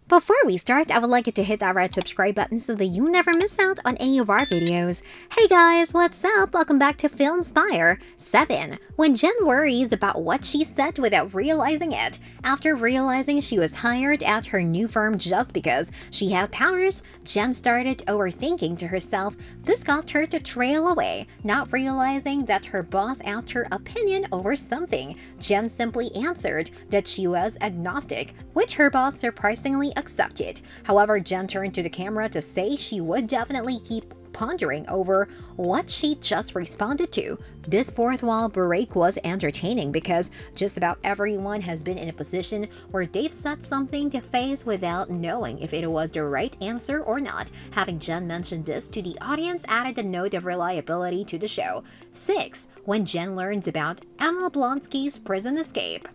Before we start, I would like you to hit that red subscribe button so that you never miss out on any of our videos. Hey guys, what's up? Welcome back to Film Spire 7. When Jen worries about what she said without realizing it. After realizing she was hired at her new firm just because she had powers, Jen started overthinking to herself. This caused her to trail away, not realizing that her boss asked her opinion over something. Jen simply answered that she was agnostic, which her boss surprisingly accepted. However, Jen turned to the camera to say she would definitely keep pondering over what she just responded to. This fourth wall break was entertaining because just about everyone has been in a position where they've said something to face without knowing if it was the right answer or not. Having Jen mention this to the audience added a note of reliability to the show. 6. When Jen learns about Emma Blonsky's prison escape.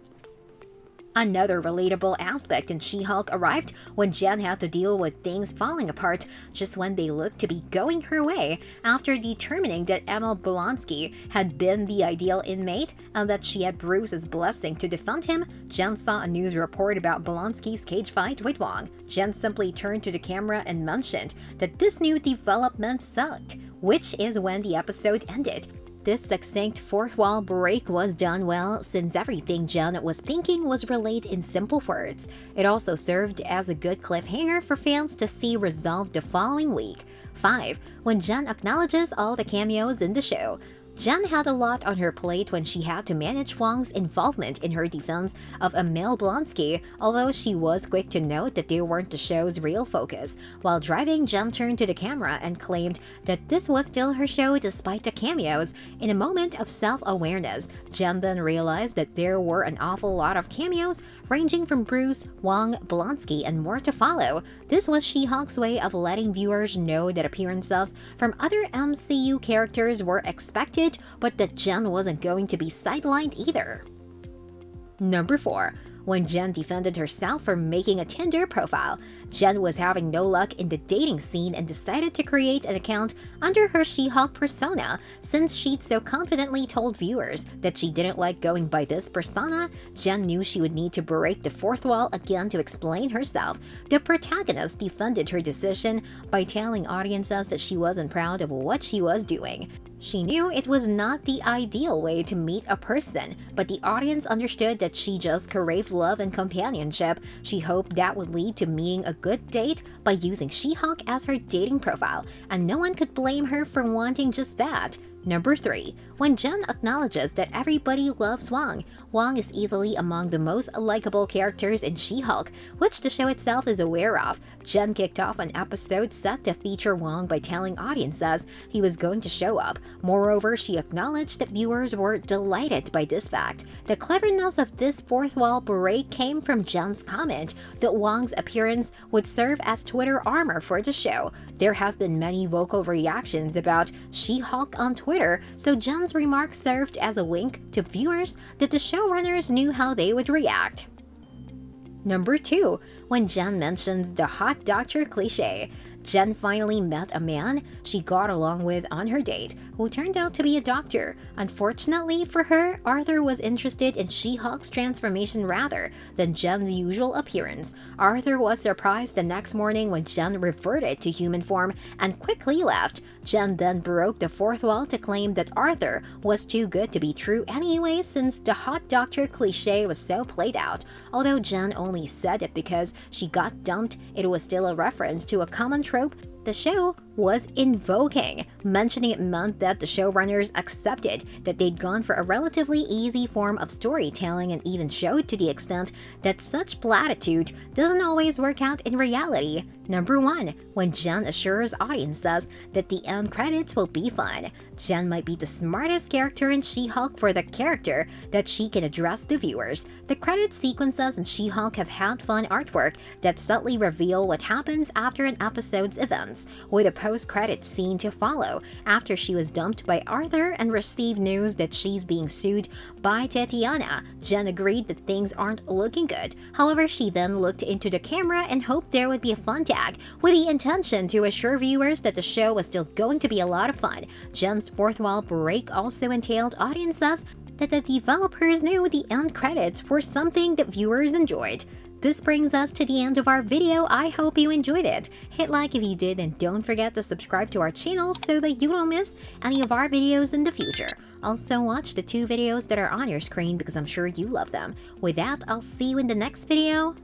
Another relatable aspect in She-Hulk arrived when Jen had to deal with things falling apart just when they looked to be going her way. After determining that Emma Blonsky had been the ideal inmate and that she had Bruce's blessing to defend him, Jen saw a news report about Blonsky's cage fight with Wong. Jen simply turned to the camera and mentioned that this new development sucked, which is when the episode ended. This succinct fourth wall break was done well since everything Jen was thinking was relayed in simple words. It also served as a good cliffhanger for fans to see resolved the following week. 5. When Jen acknowledges all the cameos in the show. Jen had a lot on her plate when she had to manage Wong's involvement in her defense of Emil Blonsky, although she was quick to note that they weren't the show's real focus. While driving, Jen turned to the camera and claimed that this was still her show despite the cameos. In a moment of self-awareness, Jen then realized that there were an awful lot of cameos, ranging from Bruce, Wong, Blonsky, and more to follow. This was She-Hulk's way of letting viewers know that appearances from other MCU characters were expected, but that Jen wasn't going to be sidelined either. Number 4. When Jen defended herself for making a Tinder profile. Jen was having no luck in the dating scene and decided to create an account under her She-Hulk persona. Since she'd so confidently told viewers that she didn't like going by this persona, Jen knew she would need to break the fourth wall again to explain herself. The protagonist defended her decision by telling audiences that she wasn't proud of what she was doing. She knew it was not the ideal way to meet a person, but the audience understood that she just craved love and companionship. She hoped that would lead to meeting a good date by using She-Hulk as her dating profile, and no one could blame her for wanting just that. Number 3. When Jen acknowledges that everybody loves Wong. Wong is easily among the most likable characters in She-Hulk, which the show itself is aware of. Jen kicked off an episode set to feature Wong by telling audiences he was going to show up. Moreover, she acknowledged that viewers were delighted by this fact. The cleverness of this fourth wall break came from Jen's comment that Wong's appearance would serve as Twitter armor for the show. There have been many vocal reactions about She-Hulk on Twitter, so Jen's remarks served as a wink to viewers that the showrunners knew how they would react. Number 2. When Jen mentions the hot doctor cliche. Jen finally met a man she got along with on her date, who turned out to be a doctor. Unfortunately for her, Arthur was interested in She-Hulk's transformation rather than Jen's usual appearance. Arthur was surprised the next morning when Jen reverted to human form and quickly left. Jen then broke the fourth wall to claim that Arthur was too good to be true anyway since the hot doctor cliche was so played out. Although Jen only said it because she got dumped, it was still a reference to a common trope the show was invoking. Mentioning it meant that the showrunners accepted that they'd gone for a relatively easy form of storytelling and even showed to the extent that such platitude doesn't always work out in reality. Number 1. When Jen assures audiences that the end credits will be fun. Jen might be the smartest character in She-Hulk for the character that she can address to viewers. The credit sequences in She-Hulk have had fun artwork that subtly reveal what happens after an episode's events, with a post-credits scene to follow after she was dumped by Arthur and received news that she's being sued by Tatiana. Jen agreed that things aren't looking good. However, she then looked into the camera and hoped there would be a fun tag, with the intention to assure viewers that the show was still going to be a lot of fun. Jen's fourth wall break also entailed audiences that the developers knew the end credits were something that viewers enjoyed. This brings us to the end of our video. I hope you enjoyed it. Hit like if you did, and don't forget to subscribe to our channel so that you don't miss any of our videos in the future. Also watch the 2 videos that are on your screen because I'm sure you love them. With that, I'll see you in the next video.